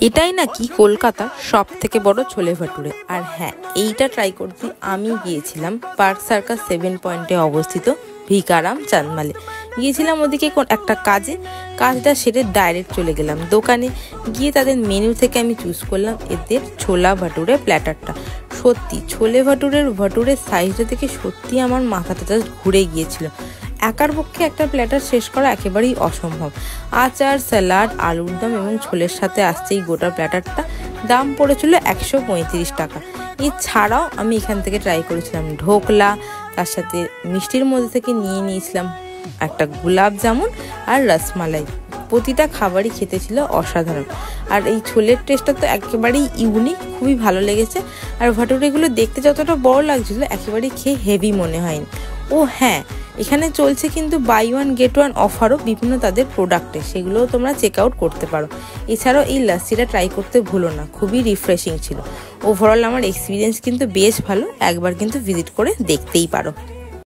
এটাই নাকি কলকাতার সব থেকে বড় ছোলে ভাটুরে। আর হ্যাঁ, এইটা ট্রাই করতে আমি গিয়েছিলাম পার্ক সার্কাস 7 পয়েন্টে অবস্থিত ভিকারাম চাঁদমালে। গিয়েছিলাম ওদিকে একটা কাজটা সেরে ডাইরেক্ট চলে গেলাম দোকানে। গিয়ে তাদের মেনু থেকে আমি চুজ করলাম এদের ছোলা ভাটুরে প্ল্যাটারটা। সত্যি ছোলে ভাটুরের সাইজটা থেকে সত্যি আমার মাথাটা জাস্ট ঘুরে গিয়েছিল। একার পক্ষে একটা প্ল্যাটার শেষ করা একেবারেই অসম্ভব। আচার, স্যালাড, আলুর দম এবং ছোলের সাথে আসছে এই গোটা প্ল্যাটারটা। দাম পড়েছিল 135 টাকা। এছাড়াও আমি এখান থেকে ট্রাই করেছিলাম ঢোকলা, তার সাথে মিষ্টির মধ্যে থেকে নিয়েছিলাম একটা গোলাপ জামুন আর রসমালাই। প্রতিটা খাবারই খেতে ছিল অসাধারণ। আর এই ছোলের টেস্টটা তো একেবারেই ইউনিক, খুবই ভালো লেগেছে। আর ভাটুরেগুলো দেখতে যতটা বড় লাগছিল একেবারেই খেয়ে হেভি মনে হয়নি। ও হ্যাঁ, এখানে চলছে কিন্তু বাই ওয়ান গেট ওয়ান অফারও বিভিন্ন তাদের প্রোডাক্টে, সেগুলোও তোমরা চেক আউট করতে পারো। এছাড়াও এই লাস্সিটা ট্রাই করতে ভুলো না, খুবই রিফ্রেশিং ছিল। ওভারঅল আমার এক্সপিরিয়েন্স কিন্তু বেশ ভালো, একবার কিন্তু ভিজিট করে দেখতেই পারো।